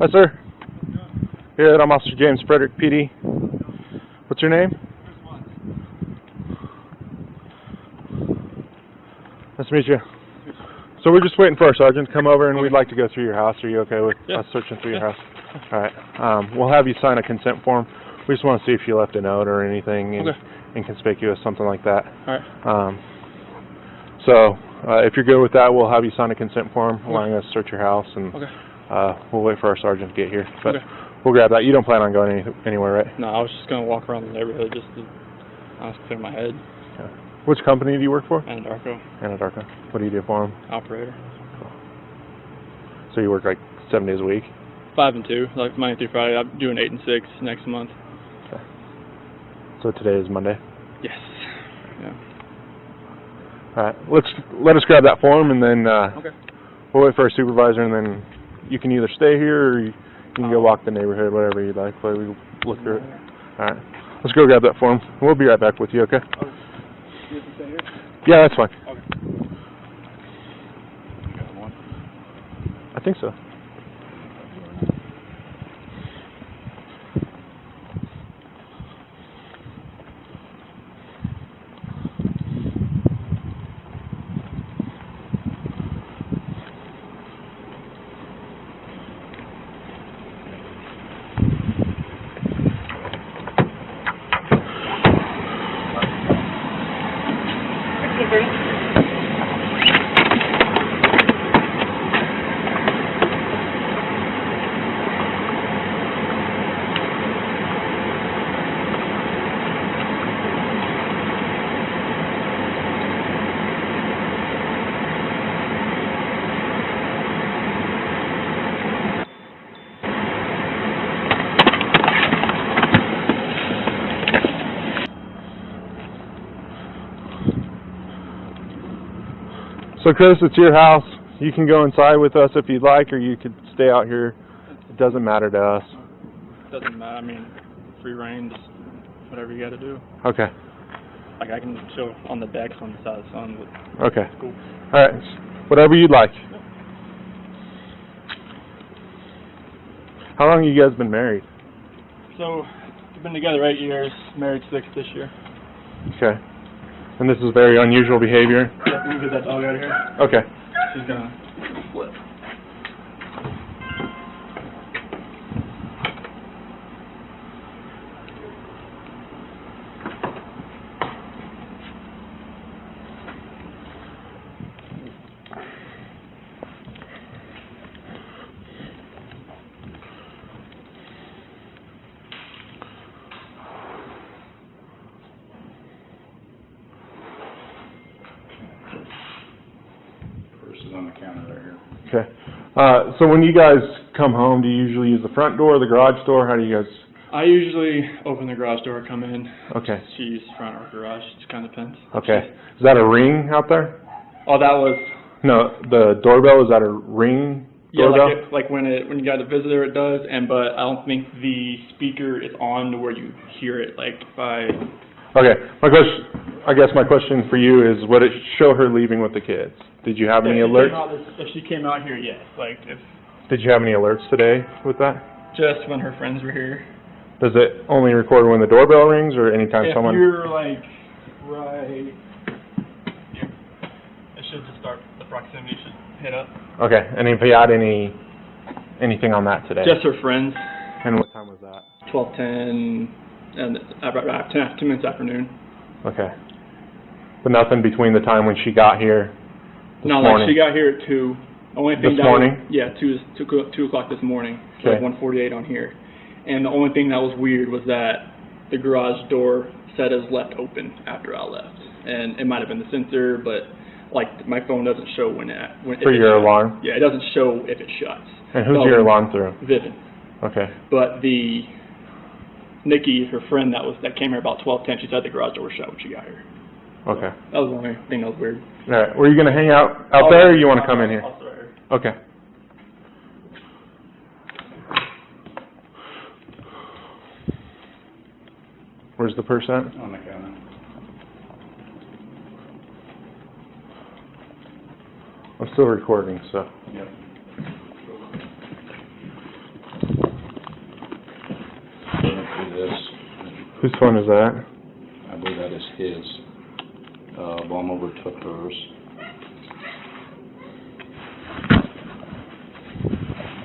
Hi, sir. Good. I'm Officer James Frederick, PD. What's your name? Nice to meet you. So we're just waiting for our sergeant to come over, and we'd like to go through your house. Are you okay with us searching through your house? All right. We'll have you sign a consent form. We just want to see if you left a note or anything inconspicuous, something like that. All right. So if you're good with that, we'll have you sign a consent form allowing us to search your house, and we'll wait for our sergeant to get here. But we'll grab that. You don't plan on going anywhere, right? No, I was just going to walk around the neighborhood just to honestly clear my head. Okay. Which company do you work for? Anadarko. Anadarko. What do you do for them? Operator. So you work like 7 days a week? 5 and 2, like Monday through Friday. I'm doing 8 and 6 next month. Okay. So today is Monday? Yes. Yeah. All right. Let us grab that form, and then we'll wait for our supervisor, and then you can either stay here or you can go walk the neighborhood, whatever you'd like. But we look through it. All right. Let's go grab that form. We'll be right back with you, okay? You have to stay here? Yeah, that's fine. Okay. You got one? I think so. So Chris, it's your house. You can go inside with us if you'd like, or you could stay out here. It doesn't matter to us. Doesn't matter. I mean, free reign, just whatever you got to do. Okay. Like I can chill on the decks on the side of the sun. But okay. Cool. All right. Whatever you'd like. How long have you guys been married? So we've been together 8 years, married 6 this year. Okay. And this is very unusual behavior? Yeah, we can get that dog out of here. Okay. She's gonna flip. On the counter right here. Okay. So when you guys come home, do you usually use the front door or the garage door? How do you guys? I usually open the garage door, come in. Okay. She uses front or garage. It just kind of depends. Okay. Is that a ring out there? Oh, that was. No, the doorbell, is that a ring doorbell? Yeah, like when you got a visitor, it does. But I don't think the speaker is on to where you hear it. Like if I. Okay. I guess my question for you is, would it show her leaving with the kids? Did you have any alerts? If she came out here, yes. Like if. Did you have any alerts today with that? Just when her friends were here. Does it only record when the doorbell rings, or anytime someone? If you're like right here, it should just start. The proximity should hit up. Okay. And if you had anything on that today? Just her friends. And what time was that? 12:10 and about 2 minutes afternoon. Okay. But nothing between the time when she got here. No, like she got here at 2. Only thing this morning? Yeah, 2 o'clock this morning. Okay. Like 1:48 on here. And the only thing that was weird was that the garage door said it was left open after I left. And it might have been the sensor, but like my phone doesn't show when for your alarm? Yeah, it doesn't show if it shuts. And who's your alarm through? Vivint. Okay. But Nikki, her friend that came here about 12:10, she said the garage door was shut when she got here. Okay. That was the only thing that was weird. All right. Were you going to hang out there, or you want to come in here? I'll stay right here. Okay. Where's the purse at? On the counter. I'm still recording, so. Yep. Whose phone is that? I believe that is his. Bomb overtook hers.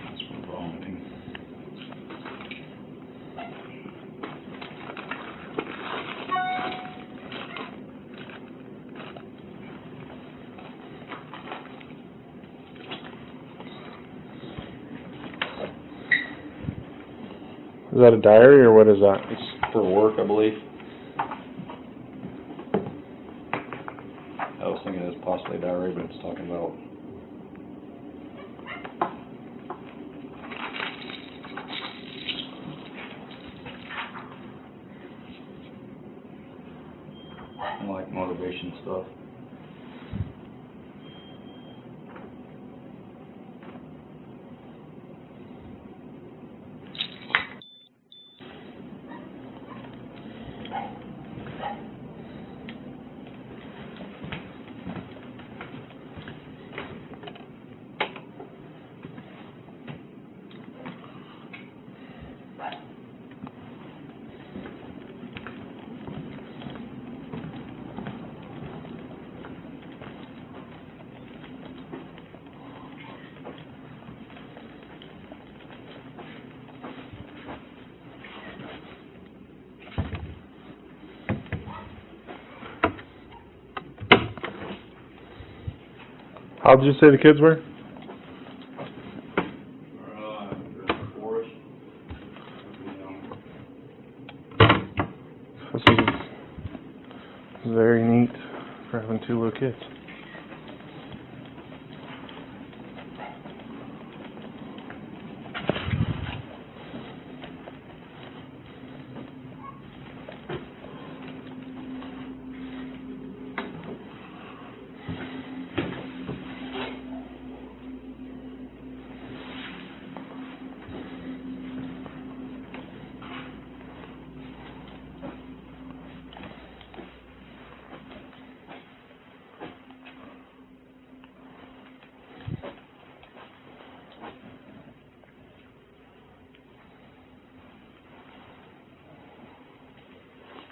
That's vomiting. Is that a diary or what is that? It's for work, I believe. I was thinking it was possibly a diary, but it's talking about like motivation stuff. How did you say the kids were? Forest. This is very neat for having two little kids.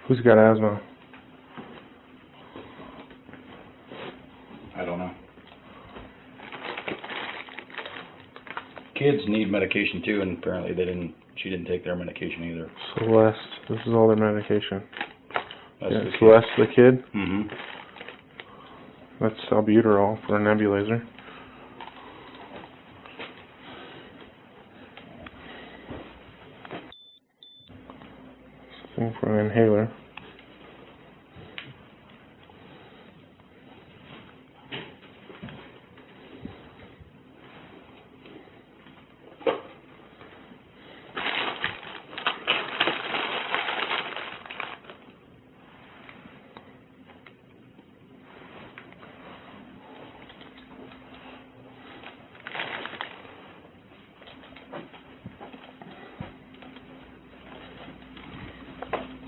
Who's got asthma? I don't know. Kids need medication too, and apparently she didn't take their medication either. Celeste. This is all their medication. That's Yeah, the kid. Celeste, the kid. Mm-hmm. That's albuterol for a nebulizer. Something for an inhaler.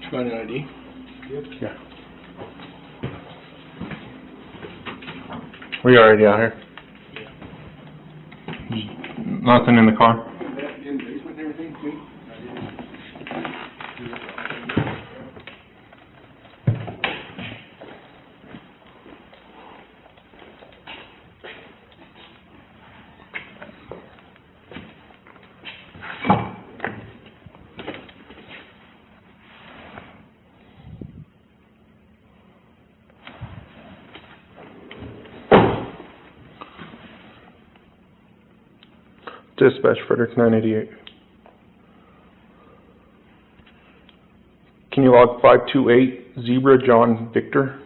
Find an ID. Yeah. We already out here. Nothing in the car. In the basement and everything, too? Dispatch Frederick 988. Can you log 528 Zebra John Victor?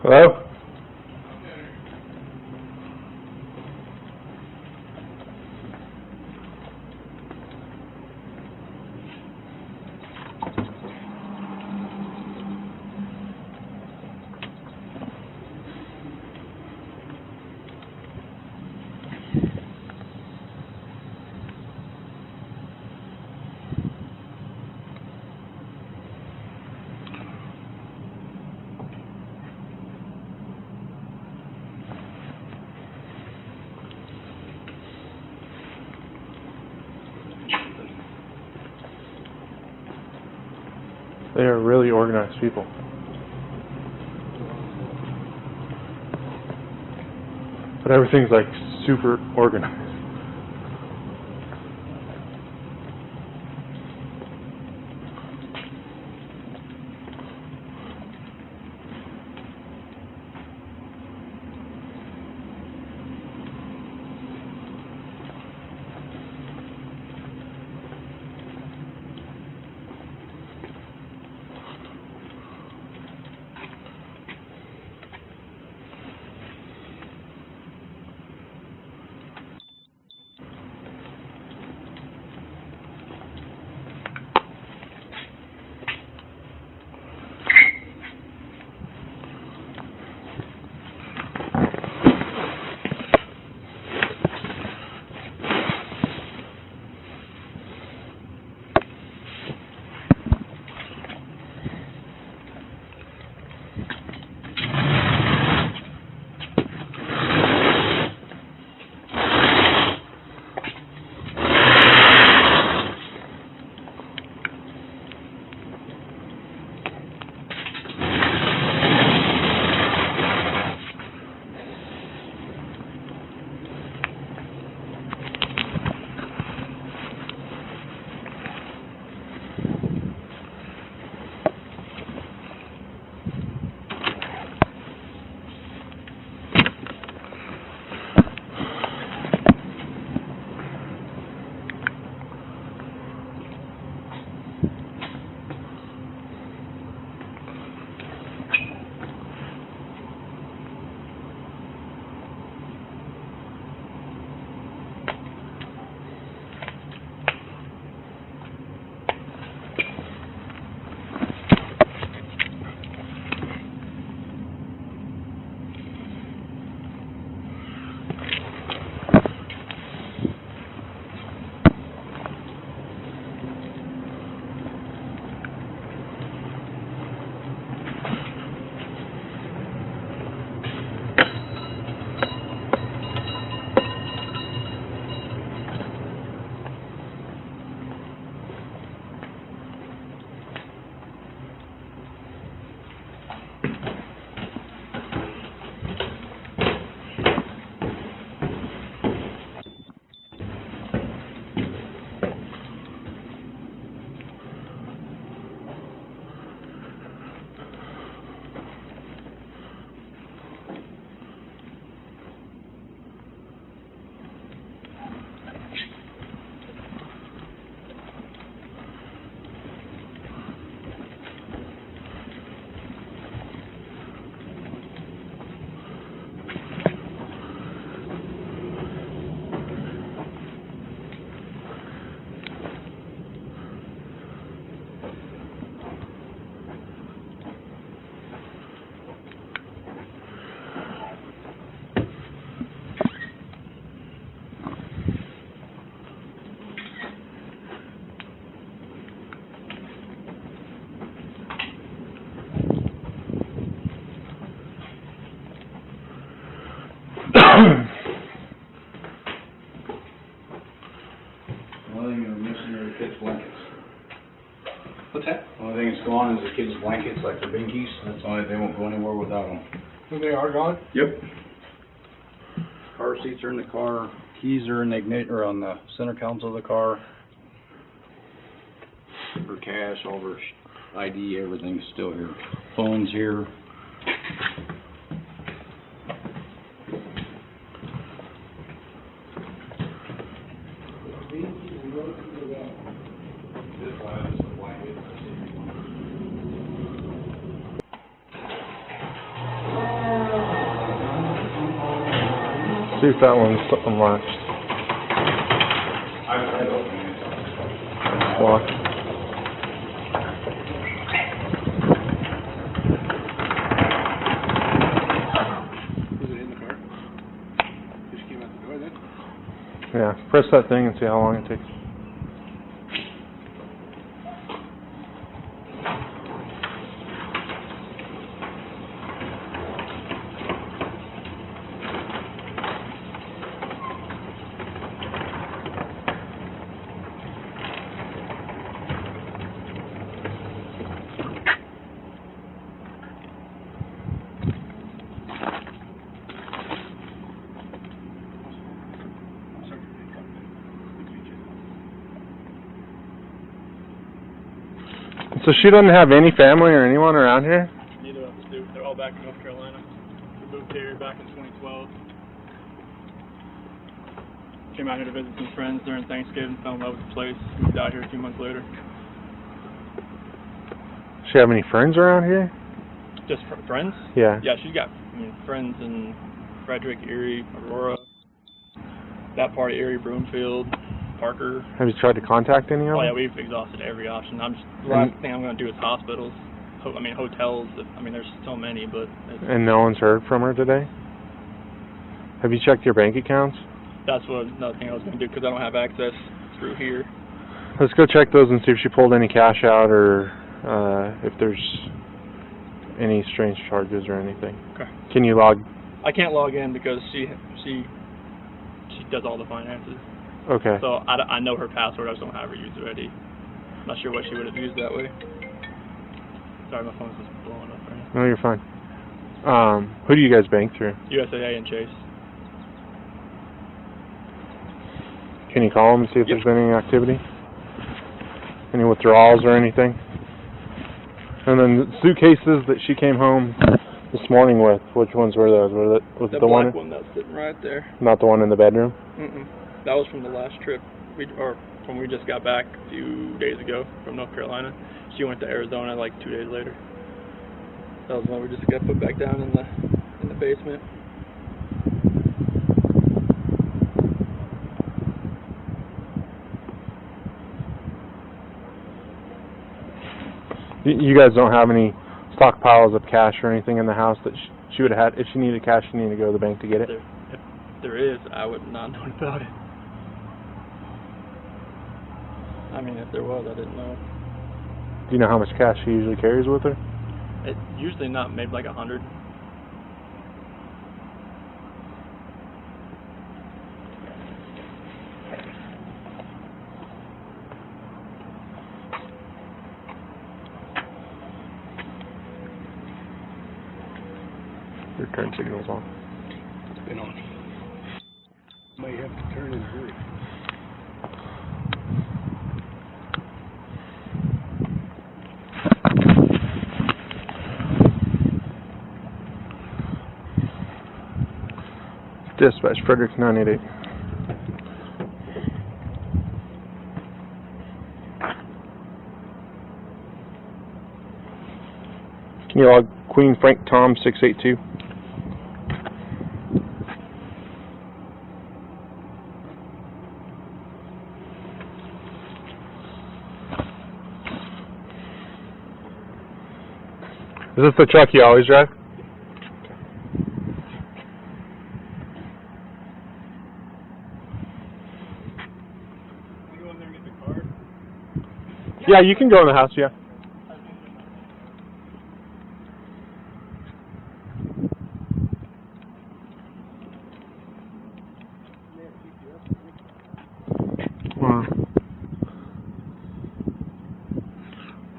Hello? They are really organized people. But everything's like super organized. The only thing we're missing are the kids' blankets. What's that? The only thing that's gone is the kids' blankets, like the binkies. That's why they won't go anywhere without them. So they are gone? Yep. Car seats are in the car. Keys are in the igniter on the center console of the car. For cash, all of our ID, everything's still here. Phone's here. See if that one's unlatched. Locked. Was it in the car? Just came out the door then? Yeah, press that thing and see how long it takes. So she doesn't have any family or anyone around here? Neither of us do. They're all back in North Carolina. We moved here back in 2012. Came out here to visit some friends during Thanksgiving, fell in love with the place, moved out here a few months later. Does she have any friends around here? Just friends? Yeah. Yeah, she's got friends in Frederick, Erie, Aurora, that part of Erie, Broomfield, Parker. Have you tried to contact any of them? Oh yeah, we've exhausted every option. The last thing I'm going to do is hospitals. Hotels. There's so many, but And no one's heard from her today? Have you checked your bank accounts? that's another thing I was going to do because I don't have access through here. Let's go check those and see if she pulled any cash out or if there's any strange charges or anything. Okay. Can you log? I can't log in because she does all the finances. Okay. So I know her password. I just don't have her used already. I'm not sure what she would have used that way. Sorry, my phone's just blowing up right now. No, you're fine. Who do you guys bank through? USAA and Chase. Can you call them and see if there's been any activity? Any withdrawals or anything? And then the suitcases that she came home this morning with, which ones were those? Was The the black one that's sitting right there. Not the one in the bedroom? Mm-mm. That was from the last trip, when we just got back a few days ago from North Carolina. She went to Arizona like 2 days later. That was the one we just got put back down in the basement. You guys don't have any stockpiles of cash or anything in the house that she would have had? If she needed cash, she needed to go to the bank to get it? If there is, I would not know about it. If there was, I didn't know. Do you know how much cash she usually carries with her? Usually not, maybe like 100. Your turn signal's on. It's been on. Might have to turn and hurry. Dispatch, Frederick 988. Can you log Queen Frank Tom 682? Is this the truck you always drive? Yeah, you can go in the house, yeah.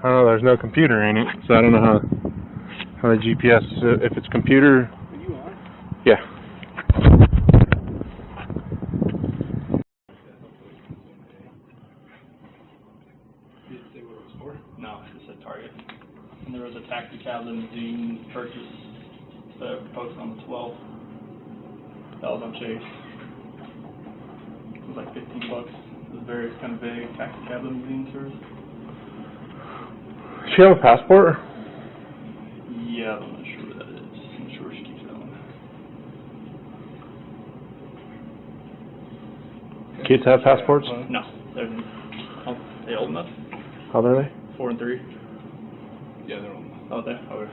I don't know, there's no computer in it, so I don't know how the GPS, if it's computer. Are you on? Yeah. Did it say what it was for? No, it said Target. And there was a taxi cab limousine purchase posted on the 12th. That was on Chase. It was like $15. It was various kind of big taxi cab limousine service. Does she have a passport? Yeah, I'm not sure what that is. I'm not sure where she keeps that one. kids have passports? No, they're old enough. How old are they? 4 and 3. Yeah, they're on. Oh, they? Oh,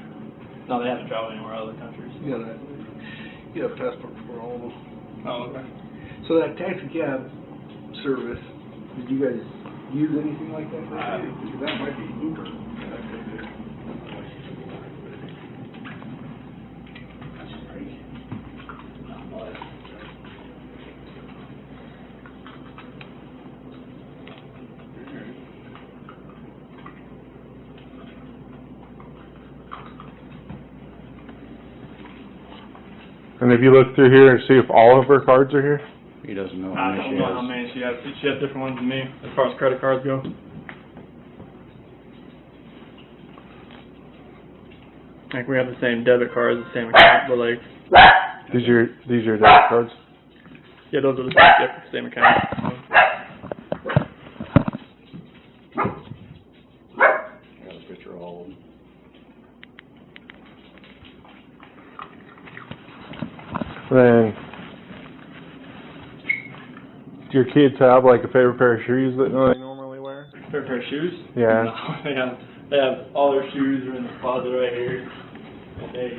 no, they haven't traveled anywhere other countries. You have a passport for all of them. Oh, okay. So that taxi cab service, did you guys use anything like that? Because that might be Uber. That could be. That's crazy. And if you look through here and see if all of her cards are here? He doesn't know I how don't many know how many she has. She has different ones than me as far as credit cards go. Like we have the same debit cards, the same account, but like These are debit cards? yeah, those are the same account. I got a picture of all of them. Then, do your kids have like a favorite pair of shoes that they normally wear? Favorite pair of shoes? Yeah. No, they have all their shoes are in the closet right here. They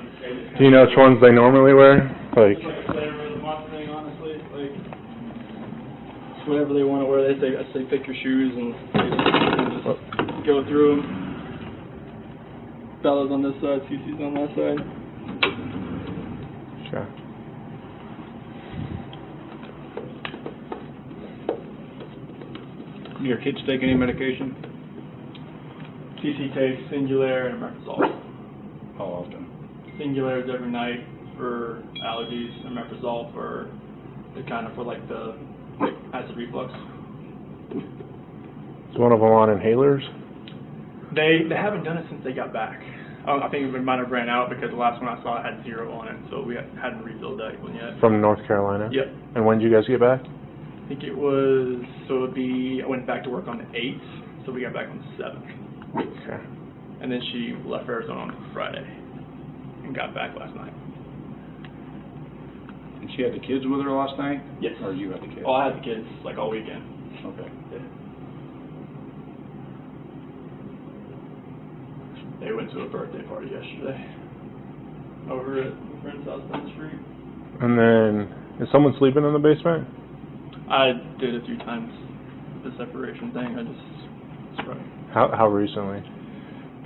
Do you know which ones they normally wear? Like, it's like a flavor of the month thing, honestly. Like, it's whatever they want to wear. I say pick your shoes and they just go through them. Bella's on this side, Cece's on that side. sure. Do your kids take any medication? Cece takes Singulair and Omeprazole. How often? Singulair is every night for allergies, and Omeprazole for like the acid reflux. Is one of them on inhalers? They haven't done it since they got back. I think it might have ran out because the last one I saw had 0 on it, so we hadn't refilled that one yet. From North Carolina? Yep. And when did you guys get back? I think it was, I went back to work on the 8th, so we got back on the 7th. Okay. And then she left for Arizona on Friday and got back last night. And she had the kids with her last night? Yes. Or you had the kids? Oh, I had the kids like all weekend. Okay. Yeah. They went to a birthday party yesterday over at a friend's house down the street. And then, is someone sleeping in the basement? I did a few times the separation thing. I just struck. How recently?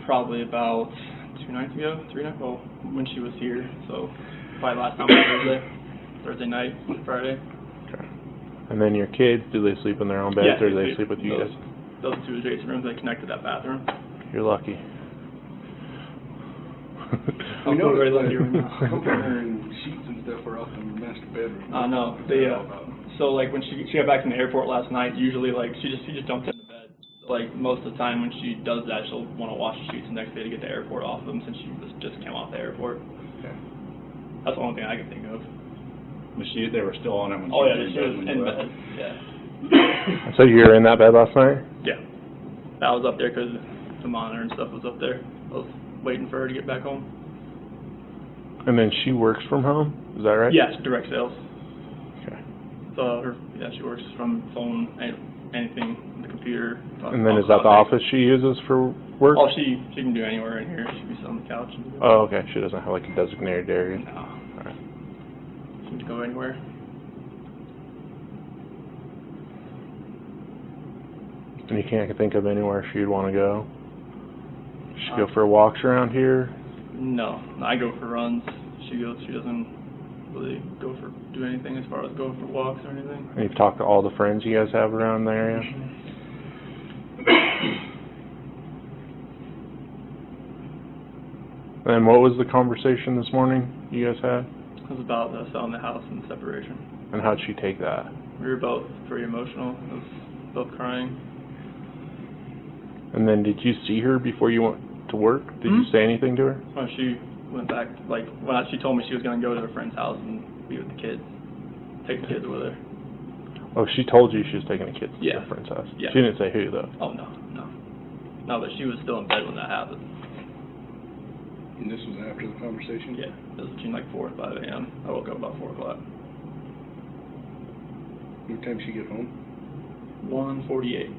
Probably about 2 nights ago, 3 nights. Well, when she was here, so probably last time was Thursday night, Friday. Okay. And then your kids, do they sleep in their own beds Yeah, or do they sleep with you guys? Those 2 adjacent rooms, they connect to that bathroom. You're lucky. I'm so very lucky right now. Comforter and sheets and stuff are up in the master bedroom. I know. So like when she got back from the airport last night, usually like she just jumped into bed. Like most of the time when she does that, she'll want to wash the sheets the next day to get the airport off them since she just came off the airport. Okay. That's the only thing I can think of. But they were still on it when Oh she yeah, was she was when in you bed. left? Yeah. So you were in that bed last night? Yeah. I was up there because the monitor and stuff was up there. I was waiting for her to get back home. And then she works from home? Is that right? Yes, direct sales. Okay. So she works from phone, anything, the computer. And then is that the office she uses for work? Oh, she can do anywhere in here. She can sit on the couch. And do it. Oh, okay. She doesn't have like a designated area. No. Alright. She can go anywhere. And you can't think of anywhere she'd want to go? She'd go for walks around here? No, I go for runs. She doesn't really do anything as far as go for walks or anything. And you've talked to all the friends you guys have around the area? And what was the conversation this morning you guys had? It was about selling the house and separation. And how'd she take that? We were both pretty emotional. I was both crying. And then did you see her before you went to work? Did you say anything to her? Oh, she went back, like, she told me she was going to go to her friend's house and be with the kids. Take the kids with her. Oh, she told you she was taking the kids to Yeah. her friend's house? Yeah. She didn't say who, though? Oh, no. No, but she was still in bed when that happened. And this was after the conversation? Yeah, it was between like 4 and 5 a.m. I woke up about 4 o'clock. What time did she get home? 1:48.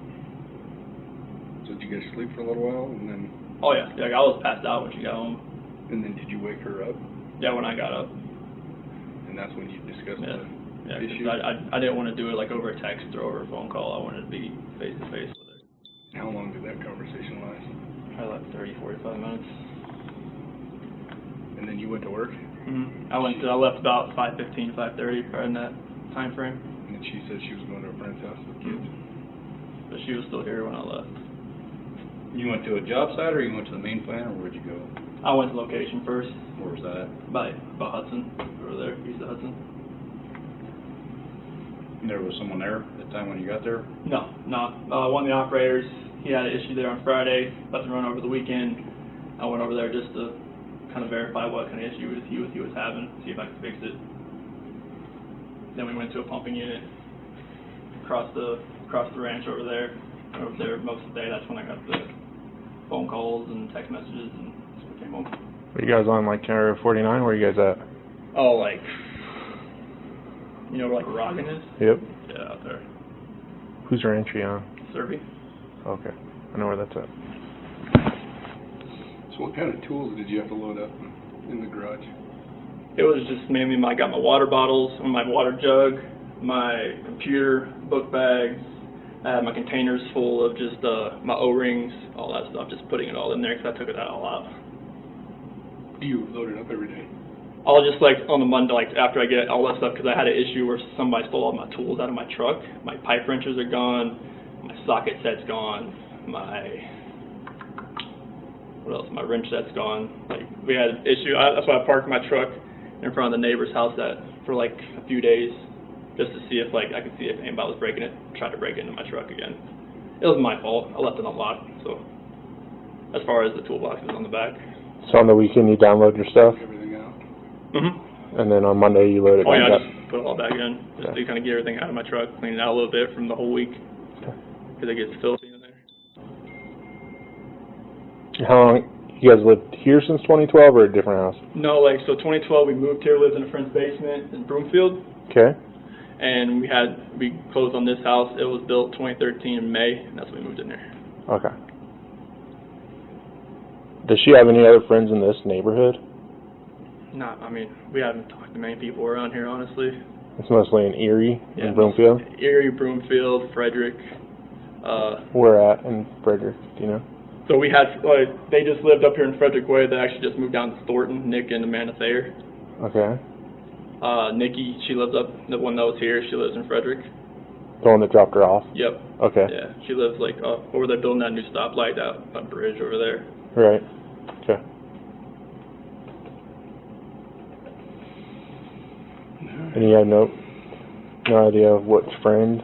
So did you guys sleep for a little while, and then Oh yeah, like I was passed out when she got home. did you wake her up? Yeah, when I got up. And that's when you discussed Yeah, the yeah. 'Cause issue? I didn't want to do it like over a text or over a phone call. I wanted to be face to face with her. How long did that conversation last? Probably like 30, 45 minutes. And then you went to work, I left about 5:15, 5:30, right in that time frame. and then she said she was going to a friend's house with kids. But she was still here when I left. You went to a job site, or you went to the main plant, or where'd you go? I went to location first, Where was that at? by Hudson, over there, east of Hudson. There was someone there at the time when you got there? No, one of the operators, he had an issue there on Friday, about to run over the weekend. I went over there just to kind of verify what kind of issue he was having, see if I could fix it. Then we went to a pumping unit across the ranch over there. I was there most of the day. That's when I got the phone calls and text messages, and so I came home. Are you guys on like Area 49? Where are you guys at? Oh, like, you know where like Rockin' is? Yep. Yeah, out there. Who's ranch are you on? Serby. Okay. I know where that's at. So what kind of tools did you have to load up in the garage? It was just mainly I got my water bottles, my water jug, my computer, book bags. I had my containers full of just my O-rings, all that stuff, just putting it all in there because I took it all out. You load it up every day? I'll just like on the Monday, like after I get all that stuff, because I had an issue where somebody stole all my tools out of my truck. My pipe wrenches are gone, my socket set's gone, what else? My wrench set's gone. Like we had an issue. That's why I parked my truck in front of the neighbor's house for like a few days, just to see if I could see if anybody was breaking it, tried to break into my truck again. It was my fault. I left it unlocked. So as far as the toolbox is on the back. So on the weekend you download your stuff, Everything out? and then on Monday you load it Oh back yeah, I up. just put it all back in, just to kind of get everything out of my truck, clean it out a little bit from the whole week, because it gets filthy in there. How long? You guys lived here since 2012 or a different house? No, like so 2012 we moved here, lived in a friend's basement in Broomfield, Okay. and we closed on this house. It was built 2013 in May, and that's when we moved in there. Okay. Does she have any other friends in this neighborhood? We haven't talked to many people around here, honestly. It's mostly in Erie Yeah, and Broomfield? Erie, Broomfield, Frederick. Where at in Frederick, do you know? So we had, they just lived up here in Frederick Way. They actually just moved down to Thornton, Nick and Amanda Thayer. Okay. Nikki, she lives up, the one that was here, she lives in Frederick. The one that dropped her off? Yep. Okay. Yeah, she lives over there building that new stoplight, that bridge over there. Right. Okay. And you have no idea of which friend?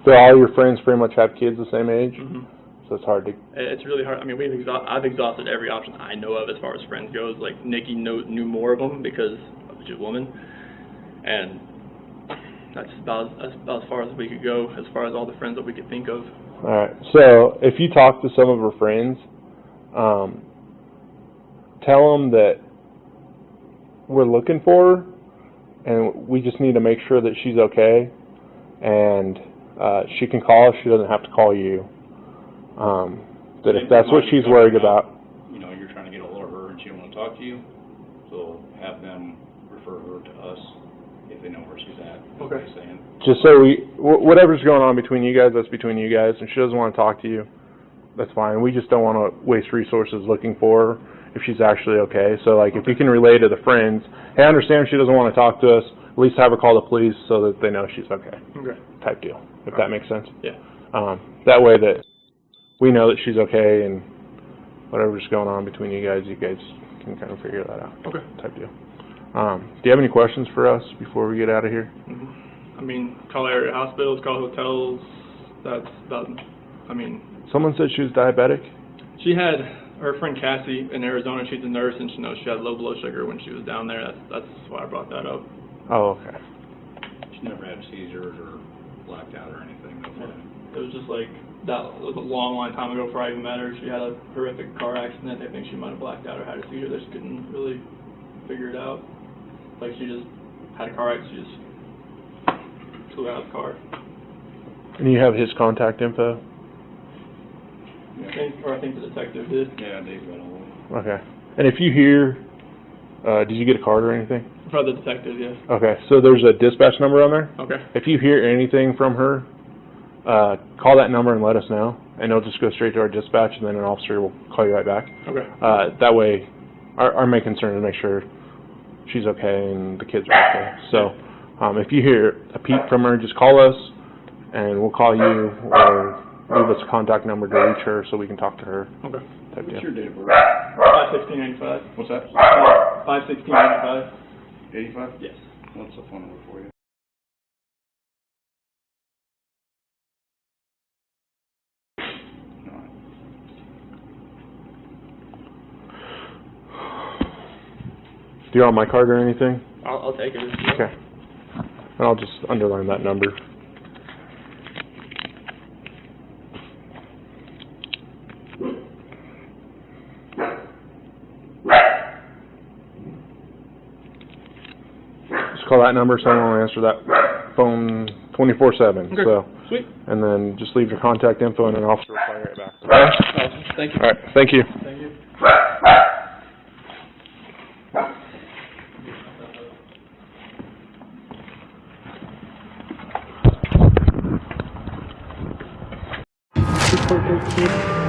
So all your friends pretty much have kids the same age? Mm-hmm. So it's hard to... It's really hard. I've exhausted every option I know of as far as friends goes. Like, Nikki knew more of them because she's a woman. And that's about as far as we could go, as far as all the friends that we could think of. Alright, so if you talk to some of her friends, tell them that we're looking for her, and we just need to make sure that she's okay, and she can call us. She doesn't have to call you. That if that's what she's worried about. You know, you're trying to get a hold of her and she don't want to talk to you, so have them refer her to us if they know where she's at. Okay. What you're saying. Just so whatever's going on between you guys, that's between you guys. If she doesn't want to talk to you, that's fine. We just don't want to waste resources looking for her if she's actually okay. So, like, if you can relay to the friends, hey, I understand she doesn't want to talk to us, at least have her call the police so that they know she's okay. Okay. Type deal, if that makes sense. Yeah. That way that we know that she's okay, and whatever's going on between you guys can kind of figure that out. Okay. Type deal. Do you have any questions for us before we get out of here? Call area hospitals, call hotels. That's about. Someone said she was diabetic. She had her friend Cassie in Arizona. She's a nurse, and she had low blood sugar when she was down there. That's why I brought that up. Oh, okay. She never had seizures or blacked out or anything. It was just like that was a long time ago before I even met her. She had a horrific car accident. They think she might have blacked out or had a seizure. They just couldn't really figure it out. Like she just had a car accident. She just flew out of the car. And you have his contact info? I think the detective did. Yeah, Dave got all of them. Okay. And if you hear, did you get a card or anything? For the detective, yes. Okay, so there's a dispatch number on there. Okay. If you hear anything from her, call that number and let us know, and it'll just go straight to our dispatch, and then an officer will call you right back. Okay. That way, our main concern is to make sure she's okay and the kids are okay. So, if you hear a peep from her, just call us, and we'll call you, or leave us a contact number to reach her so we can talk to her. Okay. Type What's deal. your date of birth? 5/16/85. What's that? 5/16/85. 85? Yes. What's the phone number for you? Alright. Do you want my card or anything? I'll take it. Okay. And I'll just underline that number. Just call that number, someone will answer that phone 24/7. Okay. So, Sweet. and then just leave your contact info and an officer will call you right back. Okay? Awesome. Thank you. All right. Thank you. Thank you. Report located.